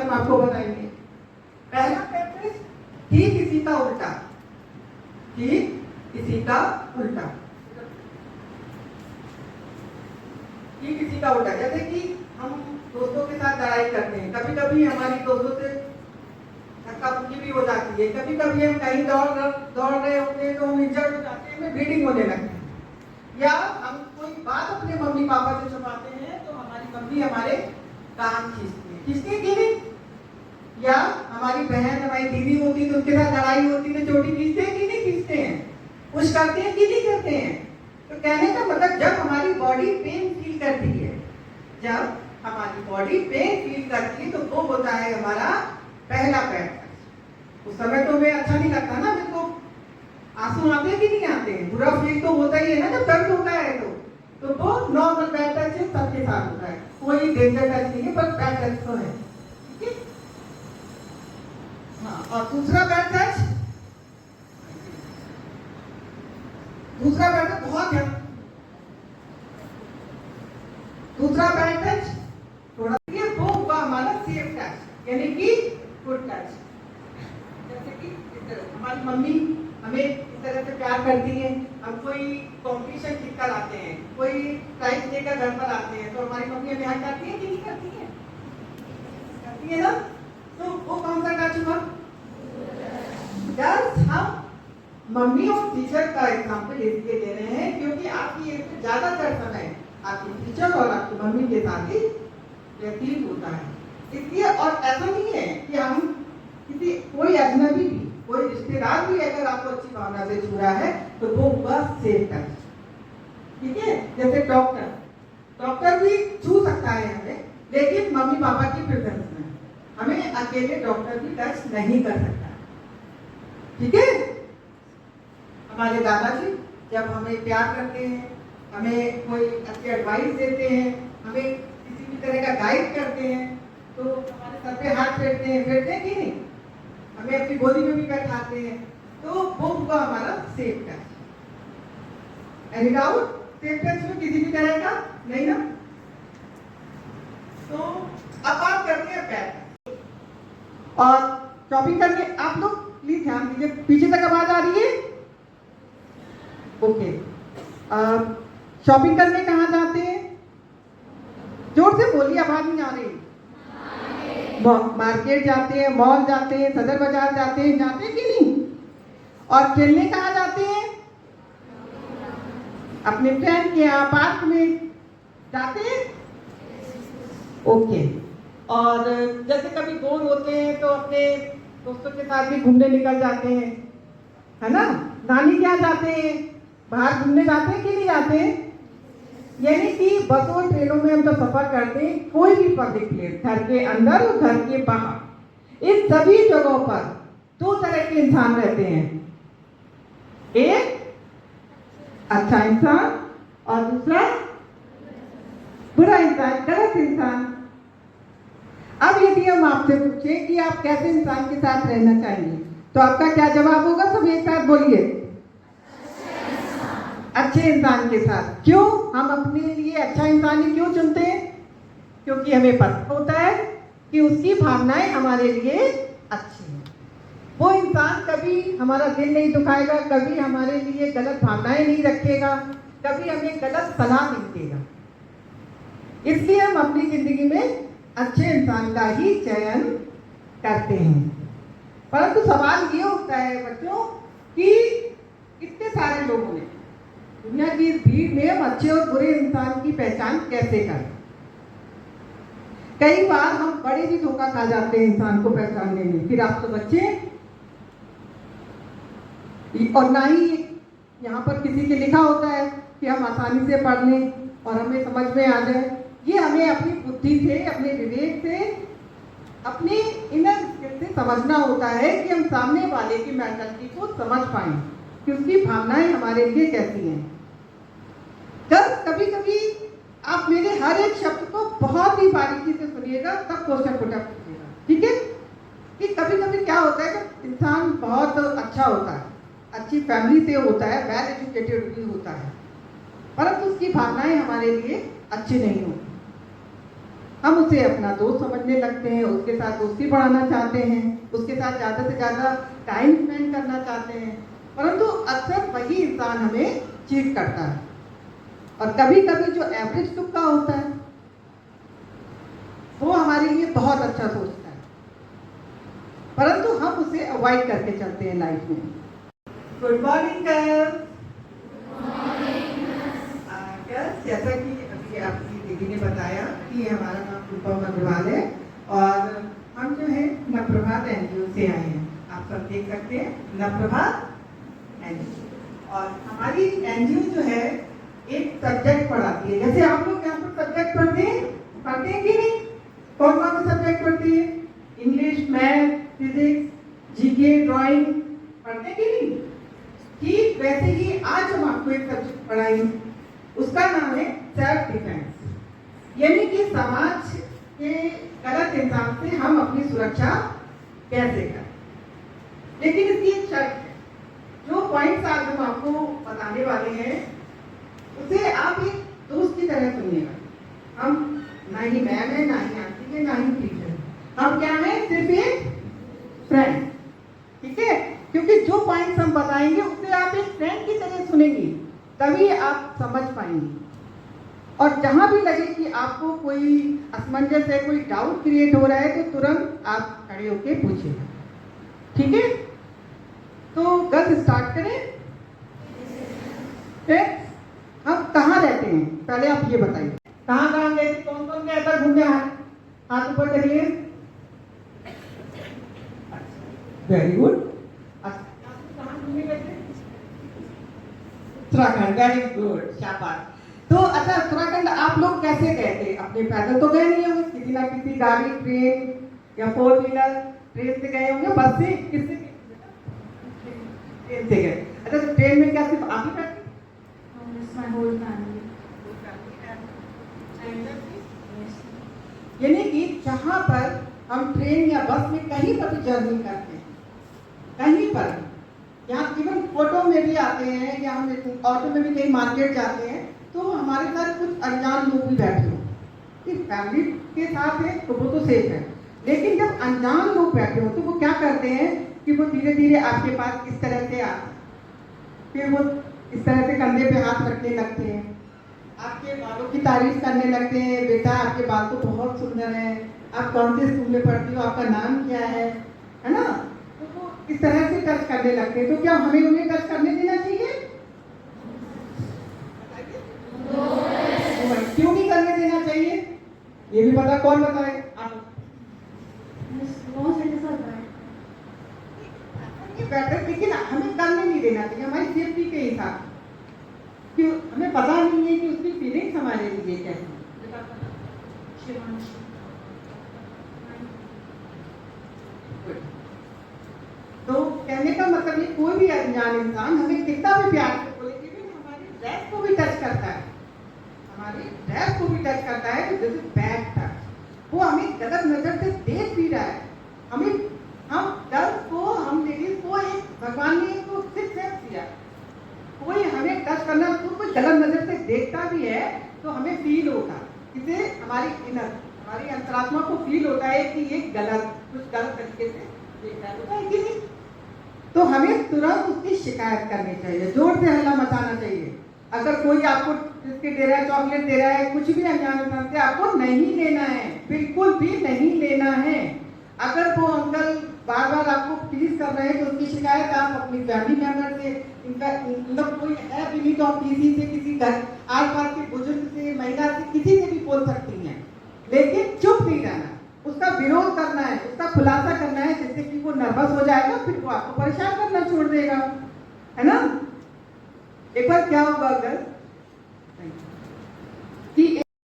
बारे में आपको बताएंगे। पहला पैटर्न ठीक इसी का उल्टा, ठीक इसी का उल्टा, ठीक इसी का उल्टा। जैसे कि हम दोस्तों के साथ लड़ाई करते हैं, कभी कभी हमारी दोस्तों से धक्का मुक्की भी हो जाती है, कभी कभी हम कहीं दौड़ रहे होते हैं तो हम इंजर्ड हो जाते हैं, हमें ब्लीडिंग होने लगती है, या हम कोई बात अपने मम्मी पापा से छुपाते हैं तो हमारी मम्मी हमारे कान खींचती है कि नहीं, या हमारी बहन हमारी दीदी होती तो उनके साथ लड़ाई होती तो चोटी खींचते हैं कि नहीं खींचते हैं, कुछ करते हैं कि नहीं करते हैं। तो कहने का मतलब जब हमारी बॉडी पेन फील करती है, जब हमारी बॉडी पेन फील करती है तो वो होता है हमारा पहला पैर टच। उस समय तो हमें अच्छा नहीं लगता ना, मेरे को आंसू आते हैं कि नहीं आते हैं, बुरा फील तो होता ही है ना जब दर्द होता है तो वो नॉर्मल पैर टच है, सबके साथ होता है, कोई डेंजर टच नहीं है, पर पैर टच तो है, ठीक है। हाँ, और दूसरा पैर टच, दूसरा पैर टच बहुत है, दूसरा पैर टच थोड़ा ये वो हुआ हमारा सेफ टच, यानी कि गुड टच। जैसे कि इस तरह हमारी मम्मी हमें इस तरह से प्यार करती है, हम कोई कॉम्पिटिशन जीत कर आते हैं, कोई प्राइज लेकर घर पर आते हैं तो हमारी मम्मी हमें हाथ करती है कि नहीं करती है, करती है ना। तो वो कौन सा टच हुआ? जस्ट हम मम्मी और टीचर का एग्जाम्पल इसलिए दे रहे हैं क्योंकि आपकी एज में ज्यादातर समय आपकी टीचर और आपकी मम्मी के साथ ही व्यतीत होता है, इसलिए। और ऐसा नहीं है कि हम किसी कोई अजनबी भी, कोई रिश्तेदार भी अगर आपको अच्छी भावना से छू रहा है तो वो हुआ सेफ टच, ठीक है। जैसे डॉक्टर भी छू सकता है हमें, लेकिन मम्मी पापा की प्रेजेंस में हमें अकेले डॉक्टर भी टच नहीं कर सकता, ठीक है। हमारे दादाजी जब हमें प्यार करते हैं, हमें कोई अच्छी एडवाइस देते हैं, हमें किसी भी तरह का गाइड करते हैं तो हमारे सर पे हाथ फेरते हैं कि नहीं, हमें अपनी गोदी में भी बैठाते हैं, तो वो हुआ हमारा safe touch. Any doubt? Safe touch में किसी भी तरह का नहीं ना। तो अब बात करते हैं पैर और शॉपिंग करके। आप लोग प्लीज ध्यान दीजिए, पीछे तक आवाज आ रही है? ओके। शॉपिंग करने कहाँ जाते हैं? जोर से बोलिए, आवाज नहीं आ रही। मार्केट जाते हैं, मॉल जाते हैं, सदर बाजार जाते हैं कि नहीं? और खेलने कहाँ जाते हैं? अपने फ्रेंड के यहाँ पार्क में जाते हैं, ओके। और जैसे कभी बोर होते हैं तो अपने दोस्तों के साथ भी घूमने निकल जाते हैं, है ना। नानी क्या जाते हैं, बाहर घूमने जाते हैं कि नहीं जाते हैं? यानी कि बसों और ट्रेनों में हम तो सफर करते हैं, कोई भी पब्लिक प्लेस, घर के अंदर और घर के बाहर, इन सभी जगहों पर दो तरह के इंसान रहते हैं, एक अच्छा इंसान और दूसरा बुरा इंसान, गलत इंसान। अब यदि हम आपसे पूछें कि आप कैसे इंसान के साथ रहना चाहेंगे तो आपका क्या जवाब होगा? सब एक साथ बोलिए, अच्छे इंसान के साथ। क्यों हम अपने लिए अच्छा इंसान ही क्यों चुनते हैं? क्योंकि हमें पता होता है कि उसकी भावनाएं हमारे लिए अच्छी हैं, वो इंसान कभी हमारा दिल नहीं दुखाएगा, कभी हमारे लिए गलत भावनाएं नहीं रखेगा, कभी हमें गलत सलाह नहीं देगा। इसलिए हम अपनी जिंदगी में अच्छे इंसान का ही चयन करते हैं। परंतु सवाल ये उठता है बच्चों कि इतने सारे लोगों ने दुनिया की इस भीड़ में हम अच्छे और बुरे इंसान की पहचान कैसे करें? कई बार हम बड़े भी धोखा खा जाते हैं इंसान को पहचानने में। फिर आप तो बच्चे और ना ही यहाँ पर किसी के लिखा होता है कि हम आसानी से पढ़ लें और हमें समझ में आ जाए। ये हमें अपनी बुद्धि से, अपने विवेक से, अपनी इनर स्किल से समझना होता है कि हम सामने वाले की मेंटालिटी को समझ पाएं कि उसकी भावनाएं हमारे लिए कैसी हैं। कभी कभी आप मेरे हर एक शब्द को बहुत ही बारीकी से सुनिएगा, तब क्वेश्चन पुट अप कीजिएगा, ठीक है। कि कभी कभी क्या होता है कि इंसान बहुत अच्छा होता है, अच्छी फैमिली से होता है, वेल एजुकेटेड भी होता है, परंतु उसकी भावनाएं हमारे लिए अच्छी नहीं होती। हम उसे अपना दोस्त समझने लगते हैं, उसके साथ दोस्ती बढ़ाना चाहते हैं, उसके साथ ज़्यादा से ज़्यादा टाइम स्पेंड करना चाहते हैं, परंतु अक्सर वही इंसान हमें चीट करता है। और कभी कभी जो एवरेज तुक्का होता है वो हमारे लिए बहुत अच्छा सोचता है, परंतु हम उसे अवॉइड करके चलते हैं लाइफ में। Good morning girls. जैसा कि अभी आपकी दीदी ने बताया कि हमारा नाम रूपम अग्रवाल है और हम जो है नवप्रभात एनजीओ से आए हैं। आप सब देख सकते हैं नवप्रभात एनजीओ। और हमारी एनजीओ जो है एक सब्जेक्ट पढ़ाती है। जैसे आप लोग यहाँ पर सब्जेक्ट पढ़ते हैं कि नहीं? कौन कौन से सब्जेक्ट पढ़ती है? English, math, physics, GK, drawing पढ़ते हैं कि नहीं? ठीक वैसे ही आज हम आपको एक सब्जेक्ट पढ़ाएंगे, उसका नाम है सेल्फ डिफेंस। यानी कि समाज के गलत इंसान से हम अपनी सुरक्षा कैसे करें। लेकिन इसकी एक शर्त है, जो पॉइंट्स आज हम आपको बताने वाले हैं उसे आप एक दोस्त की तरह सुनिएगा। हम ना ही मैम है, ना ही आंटी है, ना ही टीचर है, हम क्या है, सिर्फ एक फ्रेंड। ठीक है? क्योंकि जो पॉइंट्स हम बताएंगे उसे आप एक फ्रेंड की तरह सुनेंगे, तभी आप समझ पाएंगे। और जहां भी लगे कि आपको कोई असमंजस है, कोई डाउट क्रिएट हो रहा है, तो तुरंत आप खड़े होके पूछिएगा। ठीक है? तो गर्ल्स स्टार्ट करें। हम कहाँ रहते हैं पहले आप ये बताइए, कहाँ कहाँ गए थे, कौन कौन गया था घूमने? हाथ ऊपर करिए। Very good. कहाँ घूमने गए थे? उत्तराखंड। वेरी गुड, शाबाश। तो अच्छा, उत्तराखंड आप लोग कैसे गए थे? अपने पैदल तो गए नहीं होंगे, किसी ना किसी गाड़ी, ट्रेन या 4 व्हीलर, ट्रेन से गए होंगे, बस से, किससे? ट्रेन से गए। अच्छा, तो ट्रेन में क्या सिर्फ आप ही बैठे? My whole family. यानी कि जहाँ पर हम ट्रेन या बस में कहीं पर भी जर्नी करते हैं, कहीं पर, यहाँ इवन ऑटो में भी आते हैं या हम ऑटो में भी कहीं मार्केट जाते हैं, तो हमारे साथ कुछ अनजान लोग भी बैठे हो। फैमिली के साथ है तो वो तो सेफ है, लेकिन जब अनजान लोग बैठे हो तो वो क्या करते हैं कि वो धीरे धीरे आपके पास इस तरह से आते, फिर वो इस तरह से कंधे पे हाथ रखने लगते हैं, आपके बालों की तारीफ करने लगते हैं, बेटा आपके बाल तो बहुत सुंदर हैं, आप कौन से स्कूल में पढ़ती हो, आपका नाम क्या है ना? तो वो इस तरह से टच करने लगते हैं। तो क्या हमें उन्हें टच करने देना चाहिए? क्यों नहीं करने देना चाहिए? ये भी पता, कौन बताए? आप बेटर, लेकिन हमें करने नहीं देना चाहिए, हमारी सेफ्टी के हिसाब से। क्यों? हमें पता नहीं है कि उसकी फीलिंग्स हमारे लिए कैसी है। तो कहने का मतलब ये, कोई भी अनजान इंसान हमें कितना भी प्यार से बोले, इवन हमारी ड्रेस को भी टच करता है, हमारी ड्रेस को भी टच करता है, तो दिस इज बैड टच। वो हमें गलत नजर से देख भी रहा है। हमें, हम गर्ल्स को, हम लेडीज को एक भगवान ने एक सिक्स सेंस दिया, कोई हमें टच करना, तो कोई गलत नजर से देखता भी है तो हमें फील होता, इसे हमारी इनर, हमारी अंतरात्मा को फील होता है कि ये गलत, कुछ गलत तरीके से देख रहा है कि नहीं। तो हमें तुरंत उसकी शिकायत करनी चाहिए, जोर से हल्ला मचाना चाहिए। अगर कोई आपको बिस्किट दे रहा है, चॉकलेट दे रहा है, कुछ भी अनजान इंसान से, आपको नहीं लेना है, बिल्कुल भी नहीं लेना है। अगर वो अंकल बार बार आपको प्लीज कर रहे हैं तो उसकी शिकायत आप अपनी फैमिली मेंबर से, इनका मतलब कोई है भी नहीं तो आप किसी से, किसी घर आस पास के बुजुर्ग से, महिला से, किसी से भी बोल सकती हैं, लेकिन चुप नहीं रहना, उसका विरोध करना है, उसका खुलासा करना है, जिससे कि वो नर्वस हो जाएगा, फिर वो आपको परेशान करना छोड़ देगा, है ना? एक बार क्या होगा अगर